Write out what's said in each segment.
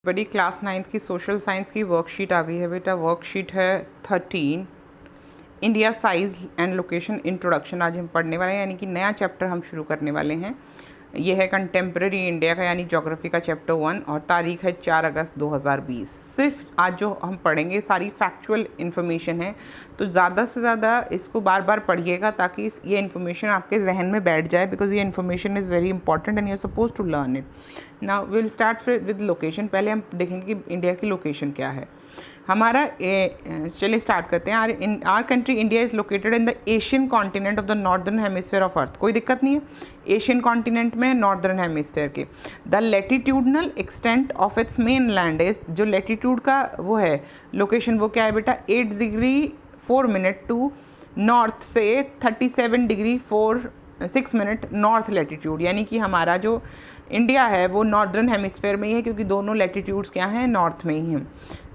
बड़ी class 9th की social science की वर्कशीट आ गई है बेटा। वर्कशीट है 13, India size and location introduction. आज हम पढ़ने वाले हैं, यानी कि नया चैप्टर हम शुरू करने वाले हैं। यह है कंटेम्प्रेरी इंडिया का, यानी ज्योग्राफी का चैप्टर 1, और तारीख है 4 अगस्त 2020। सिर्फ आज जो हम पढ़ेंगे सारी फैक्चुअल इन्फॉर्मेशन है, तो ज़्यादा से ज़्यादा इसको बार बार पढ़िएगा ताकि ये इन्फॉर्मेशन आपके जहन में बैठ जाए, बिकॉज ये information is very important and you are suppose to learn it. Now will start with location. पहले हम देखेंगे कि इंडिया की लोकेशन क्या है हमारा। चलिए स्टार्ट करते हैं। Our country India is located in the Asian continent of the northern hemisphere of earth. कोई दिक्कत नहीं है, एशियन कॉन्टिनेंट में, नॉर्दर्न हेमिस्फेयर के। The latitudinal extent of its main land is, जो लेटीट्यूड का वो है लोकेशन, वो क्या है बेटा, 8 डिग्री 4 मिनट टू नॉर्थ से 37 डिग्री 6 मिनट नॉर्थ लेटीट्यूड। यानी कि हमारा जो इंडिया है वो नॉर्दर्न हेमिस्फेयर में ही है, क्योंकि दोनों लेटीट्यूड्स क्या हैं, नॉर्थ में ही हैं।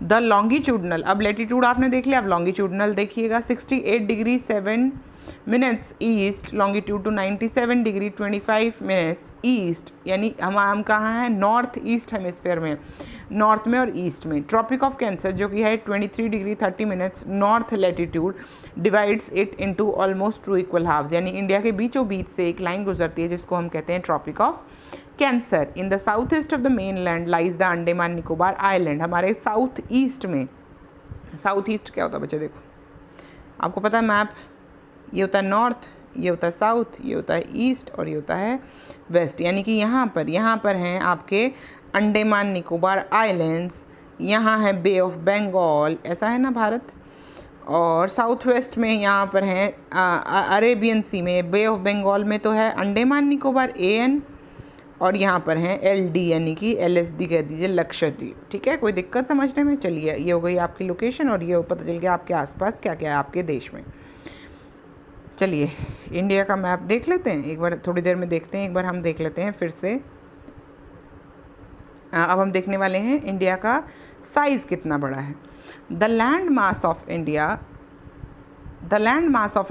द लॉन्गिट्यूडनल, अब लेटीट्यूड आपने देख लिया, अब लॉन्गिट्यूडनल देखिएगा। 68 degree 7 minutes east longitude to 97 degree 25 minutes east, यानी हम कहाँ हैं, नॉर्थ ईस्ट हेमिस्फेयर में, नॉर्थ में और ईस्ट में। ट्रॉपिक ऑफ कैंसर जो कि है 23 degree 30 minutes north latitude, divides it into almost 2 equal halves. यानी इंडिया के बीचों बीच से एक लाइन गुजरती है जिसको हम कहते हैं tropic of cancer. In the south east of the mainland lies the Andaman Nicobar island. हमारे साउथ ईस्ट में, साउथ ईस्ट क्या होता है बच्चे, देखो आपको पता है मैप, ये होता है नॉर्थ, ये होता है साउथ, ये होता है ईस्ट और ये होता है वेस्ट। यानी कि यहाँ पर हैं आपके अंडमान निकोबार आइलैंड्स, यहाँ है बे ऑफ बंगाल, ऐसा है ना भारत। और साउथ वेस्ट में यहाँ पर हैं अरेबियन सी में, बे ऑफ बंगाल में तो है अंडमान निकोबार AN, और यहाँ पर हैं LD, यानी कि LSD कह दीजिए, लक्षद्वीप। ठीक है, कोई दिक्कत समझने में। चलिए, ये हो गई आपकी लोकेशन और ये पता चल गया आपके आसपास क्या क्या है आपके देश में। चलिए इंडिया का मैप देख लेते हैं एक बार, थोड़ी देर में देखते हैं, एक बार हम देख लेते हैं फिर से। अब हम देखने वाले हैं इंडिया का साइज़ कितना बड़ा है। The land mass of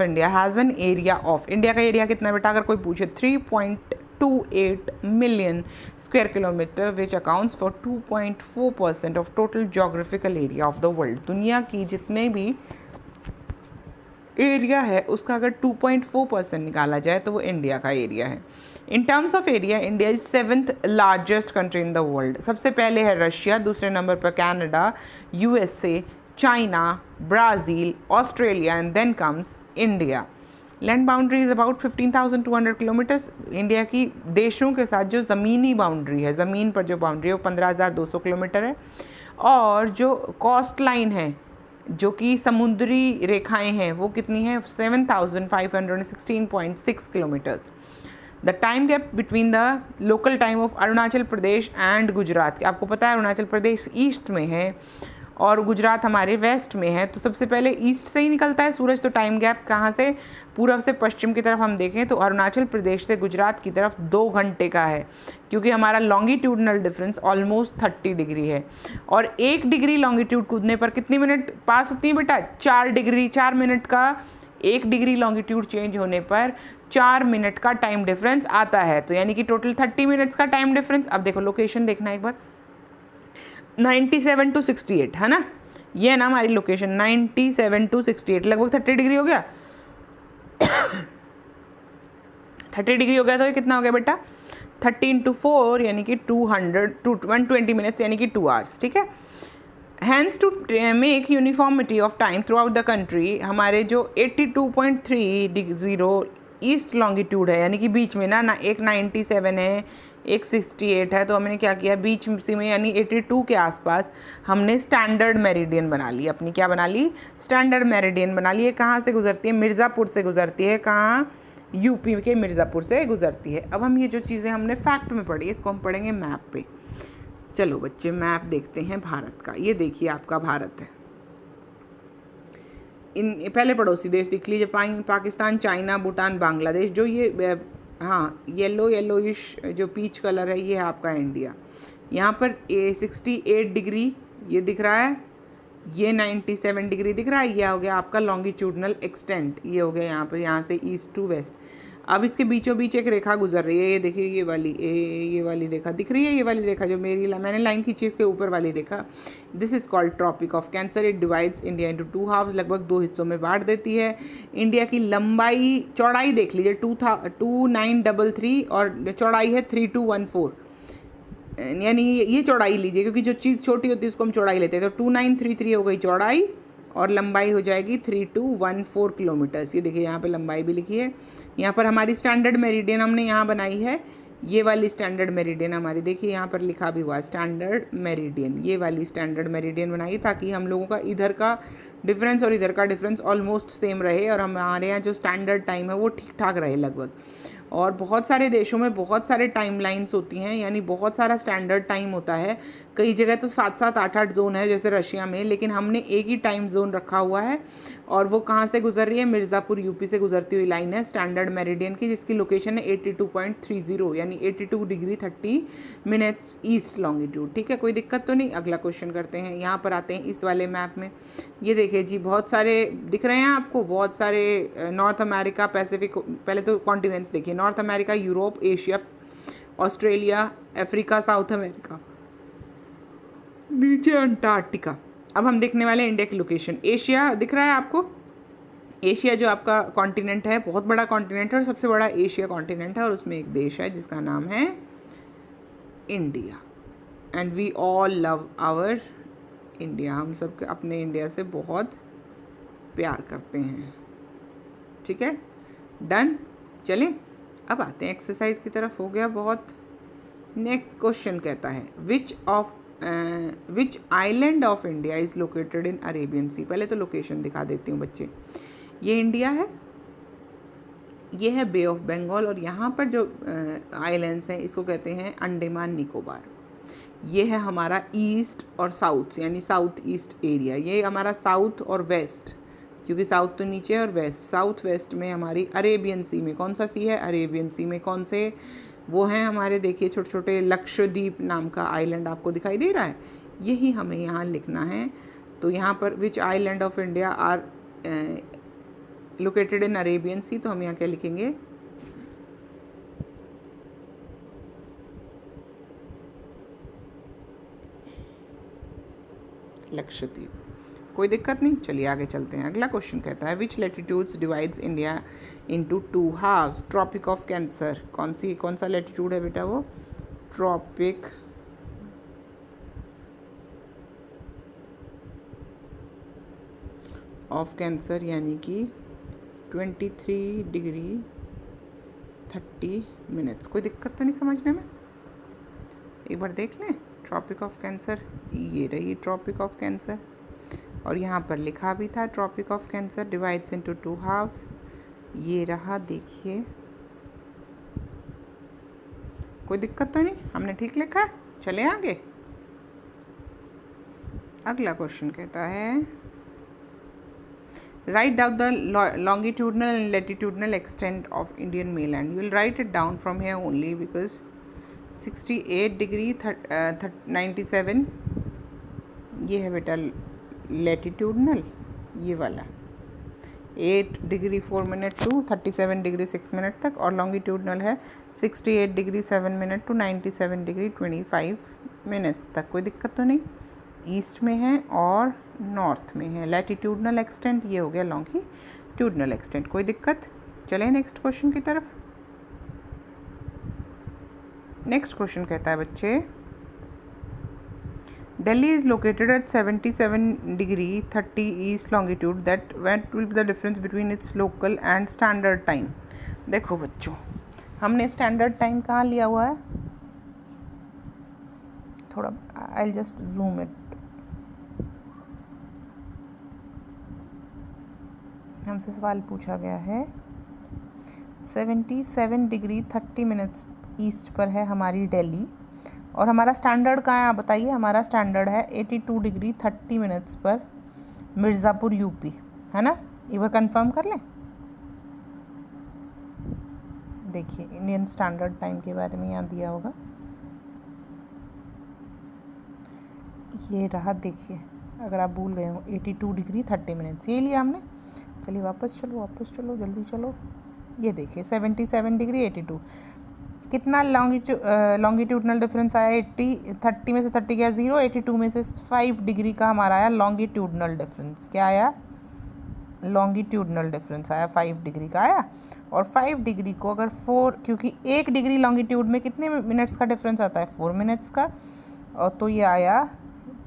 India has an area of, India का एरिया कितना बेटा, अगर कोई पूछे, 3.28 million square kilometre, which accounts for 2.4% of total geographical area of the world. दुनिया की जितने भी एरिया है उसका अगर 2.4% निकाला जाए तो वो इंडिया का एरिया है। In terms of area, India is 7th largest country in the world. सबसे पहले है रशिया, दूसरे नंबर पर Canada, USA, China, Brazil, Australia, and then comes India. Land boundary is about 15,200 kilometres. इंडिया की देशों के साथ जो ज़मीनी बाउंड्री है, ज़मीन पर जो बाउंड्री है वो 15,200 किलोमीटर है। और जो कोस्ट लाइन है, जो कि समुद्री रेखाएं हैं, वो कितनी है, 7,516.6 kilometres. The time gap between the local time of Arunachal Pradesh and Gujarat, आपको पता है अरुणाचल प्रदेश ईस्ट में है और गुजरात हमारे वेस्ट में है, तो सबसे पहले ईस्ट से ही निकलता है सूरज। तो टाइम गैप कहाँ से, पूर्व से पश्चिम की तरफ हम देखें तो अरुणाचल प्रदेश से गुजरात की तरफ 2 घंटे का है, क्योंकि हमारा लॉन्गिट्यूडनल डिफरेंस ऑलमोस्ट 30 डिग्री है। और 1 डिग्री लॉन्गिट्यूड कूदने पर कितनी मिनट पास होती है बेटा, 4 डिग्री 4 मिनट का, 1 डिग्री लॉन्गिट्यूड चेंज होने पर 4 मिनट का टाइम डिफरेंस आता है। तो यानी कि टोटल 30 मिनट्स का टाइम डिफरेंस। अब देखो लोकेशन देखना एक बार, 97 to 68 है ना, ये है ना हमारी लोकेशन, 97 to 68, लगभग 30 डिग्री हो गया। 30 डिग्री हो गया तो ये कितना हो गया बेटा, 30 into 4 यानी कि 120 मिनट्स, यानी कि 2 आवर्स। ठीक है। Hence to make uniformity of time throughout the country, हमारे जो 82.30 ईस्ट लॉन्गिट्यूड है, यानी कि बीच में ना एक 97 है, एक 68 है, तो हमने क्या किया, बीच में यानी 82 के आसपास हमने स्टैंडर्ड मेरिडियन बना ली अपनी। क्या बना ली, स्टैंडर्ड मेरिडियन बना ली है। कहाँ से गुजरती है, मिर्ज़ापुर से गुजरती है। कहाँ, UP के मिर्ज़ापुर से गुजरती है। अब हम ये जो चीज़ें हमने फैक्ट में पढ़ी, इसको हम पढ़ेंगे मैप पे। चलो बच्चे मैप देखते हैं भारत का। ये देखिए आपका भारत है, इन पहले पड़ोसी देश दिख लीजिए, पाकिस्तान, चाइना, भूटान, बांग्लादेश। जो ये हाँ येलोइश जो पीच कलर है, ये है आपका इंडिया। यहाँ पर 68 डिग्री ये दिख रहा है, ये 97 डिग्री दिख रहा है, ये हो गया आपका लॉन्गिट्यूडनल एक्सटेंट, ये हो गया यहाँ पर, यहाँ से ईस्ट टू वेस्ट। अब इसके बीचों बीच एक रेखा गुजर रही है, ये देखिए ये वाली रेखा दिख रही है, ये वाली रेखा जो मैंने लाइन खींची इसके ऊपर वाली रेखा, this is called tropic of cancer. It divides India into 2 halves, लगभग 2 हिस्सों में बांट देती है। इंडिया की लंबाई चौड़ाई देख लीजिए 2933 और चौड़ाई है 3214, यानी ये चौड़ाई लीजिए क्योंकि जो चीज़ छोटी होती है उसको हम चौड़ाई लेते हैं। तो 2933 हो गई चौड़ाई और लंबाई हो जाएगी 3214 किलोमीटर्स। ये देखिए यहाँ पे लंबाई भी लिखी है। यहाँ पर हमारी स्टैंडर्ड मेरिडियन हमने यहाँ बनाई है, ये वाली स्टैंडर्ड मेरिडियन हमारी, देखिए यहाँ पर लिखा भी हुआ स्टैंडर्ड मेरिडियन, ये वाली स्टैंडर्ड मेरिडियन बनाई ताकि हम लोगों का इधर का डिफरेंस और इधर का डिफरेंस ऑलमोस्ट सेम रहे और हमारे यहाँ जो स्टैंडर्ड टाइम है वो ठीक ठाक रहे लगभग। और बहुत सारे देशों में बहुत सारे टाइम लाइन्स होती हैं, यानी बहुत सारा स्टैंडर्ड टाइम होता है। कई जगह तो 7-7 8-8 जोन है जैसे रशिया में, लेकिन हमने एक ही टाइम जोन रखा हुआ है। और वो कहाँ से गुजर रही है? मिर्ज़ापुर यूपी से गुजरती हुई लाइन है स्टैंडर्ड मेरिडियन की, जिसकी लोकेशन है 82.30 यानी 82 डिग्री 30 मिनट्स ईस्ट लॉन्गिट्यूड। ठीक है, कोई दिक्कत तो नहीं। अगला क्वेश्चन करते हैं। यहाँ पर आते हैं इस वाले मैप में, ये देखिए जी बहुत सारे दिख रहे हैं आपको, बहुत सारे नॉर्थ अमेरिका, पैसिफिक, पहले तो कॉन्टिनेंट्स देखिए, north America, Europe, Asia, Australia, Africa, south America, नीचे अंटार्कटिका। अब हम देखने वाले हैं इंडिया की लोकेशन। एशिया दिख रहा है आपको, एशिया जो आपका कॉन्टिनेंट है बहुत बड़ा कॉन्टिनेंट है और सबसे बड़ा एशिया कॉन्टिनेंट है, और उसमें एक देश है जिसका नाम है India. And we all love our India, हम सब अपने इंडिया से बहुत प्यार करते हैं। ठीक है, डन। चलें अब आते हैं एक्सरसाइज की तरफ, हो गया बहुत। नेक्स्ट क्वेश्चन कहता है which island of India is located in Arabian sea. पहले तो लोकेशन दिखा देती हूँ बच्चे, ये इंडिया है, ये है बे ऑफ बंगाल, और यहाँ पर जो आइलैंड्स हैं इसको कहते हैं अंडमान निकोबार। ये है हमारा ईस्ट और साउथ, यानी साउथ ईस्ट एरिया। ये हमारा साउथ और वेस्ट, क्योंकि साउथ तो नीचे है और वेस्ट, साउथ वेस्ट में हमारी अरेबियन सी में कौन सा सी है? अरेबियन सी में कौन से वो हैं हमारे, देखिए छोटे छोटे लक्षद्वीप नाम का आइलैंड आपको दिखाई दे रहा है, यही हमें यहाँ लिखना है। तो यहाँ पर which island of India are located in Arabian sea, तो हम यहाँ क्या लिखेंगे? लक्षद्वीप। कोई दिक्कत नहीं, चलिए आगे चलते हैं। अगला क्वेश्चन कहता है which latitudes divides India into 2 halves. Tropic of cancer, कौन सा लैटिट्यूड है बेटा? वो ट्रॉपिक ऑफ कैंसर, यानी कि 23 डिग्री 30 मिनट्स। कोई दिक्कत तो नहीं समझने में? एक बार देख लें। ट्रॉपिक ऑफ कैंसर, ये रही ट्रॉपिक ऑफ कैंसर, और यहाँ पर लिखा भी था tropic of cancer divides into 2 halves, ये रहा देखिए। कोई दिक्कत तो नहीं, हमने ठीक लिखा है। चले आगे। अगला क्वेश्चन कहता है write down the longitudinal and latitudinal extent of Indian mainland. You will write it down from here only because 68 degree 97, ये है बेटा लैटिट्यूडनल, ये वाला 8 degree 4 minute to 37 degree 6 minute तक, और लॉन्गिट्यूडनल है 68 degree 7 minute to 97 degree 25 minutes तक। कोई दिक्कत तो नहीं। ईस्ट में है और नॉर्थ में है। लैटिट्यूडनल एक्सटेंट ये हो गया लॉन्गिट्यूडनल एक्सटेंट। कोई दिक्कत? चलें नेक्स्ट क्वेश्चन की तरफ। नेक्स्ट क्वेश्चन कहता है बच्चे Delhi is located at 77 degree 30 east longitude. That what will be the difference between its local and standard time? देखो बच्चों, हमने स्टैंडर्ड टाइम कहाँ लिया हुआ है? थोड़ा I'll just zoom it. हमसे सवाल पूछा गया है 77 डिग्री 30 मिनट्स ईस्ट पर है हमारी दिल्ली, और हमारा स्टैंडर्ड कहाँ है आप बताइए? हमारा स्टैंडर्ड है 82 डिग्री 30 मिनट्स पर मिर्ज़ापुर यूपी, है ना? एक बार कंफर्म कर लें। देखिए इंडियन स्टैंडर्ड टाइम के बारे में यहाँ दिया होगा, ये रहा देखिए, अगर आप भूल गए हो 82 डिग्री 30 मिनट्स, ये लिया हमने। चलिए वापस चलो जल्दी चलो। ये देखिए 77 डिग्री 82। कितना लॉन्गिट्यूडनल डिफरेंस आया? 30 में से 30 गया 0, 82 में से 5 डिग्री का हमारा आया लॉन्गिट्यूडनल डिफरेंस। क्या आया? लॉन्गिट्यूडनल डिफरेंस आया 5 डिग्री का आया। और 5 डिग्री को अगर 4, क्योंकि 1 डिग्री लॉन्गिट्यूड में कितने मिनट्स का डिफरेंस आता है? 4 मिनट्स का। और तो ये आया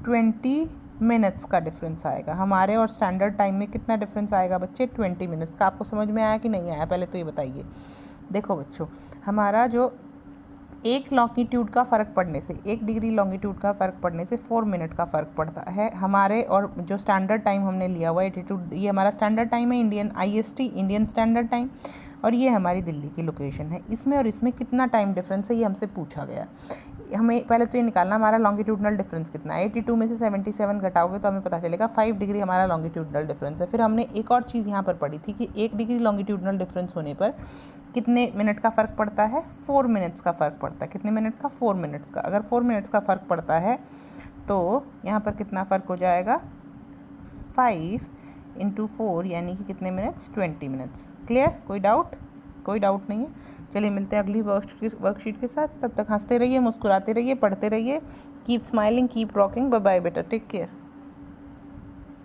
20 मिनट्स का डिफरेंस आएगा। हमारे और स्टैंडर्ड टाइम में कितना डिफरेंस आएगा बच्चे? 20 मिनट्स का। आपको समझ में आया कि नहीं आया? पहले तो ये बताइए। देखो बच्चों, हमारा जो एक लॉन्गिट्यूड का फ़र्क पड़ने से, 1 डिग्री लॉन्गिट्यूड का फ़र्क पड़ने से 4 मिनट का फ़र्क पड़ता है हमारे। और जो स्टैंडर्ड टाइम हमने लिया हुआ 82, ये हमारा स्टैंडर्ड टाइम है, Indian IST, Indian standard time. और ये हमारी दिल्ली की लोकेशन है। इसमें और इसमें कितना टाइम डिफरेंस है ये हमसे पूछा गया। हमें पहले तो ये निकालना हमारा लॉन्गिट्यूडनल डिफरेंस कितना है। 82 में से 77 घटाओगे तो हमें पता चलेगा 5 डिग्री हमारा लॉन्गिट्यूडनल डिफरेंस है। फिर हमने एक और चीज़ यहाँ पर पढ़ी थी कि 1 डिग्री लॉन्गिट्यूडनल डिफरेंस होने पर कितने मिनट का फ़र्क पड़ता है? 4 मिनट्स का फ़र्क पड़ता है। कितने मिनट का? 4 मिनट्स का। अगर 4 मिनट्स का फ़र्क पड़ता है तो यहाँ पर कितना फ़र्क हो जाएगा? 5 × 4 यानी कि कितने मिनट्स? 20 मिनट्स। क्लियर? कोई डाउट? कोई डाउट नहीं है। चलिए मिलते हैं अगली वर्कशीट के साथ। तब तक हंसते रहिए, मुस्कुराते रहिए, पढ़ते रहिए। Keep smiling, keep rocking. Bye bye बेटा, टेक केयर।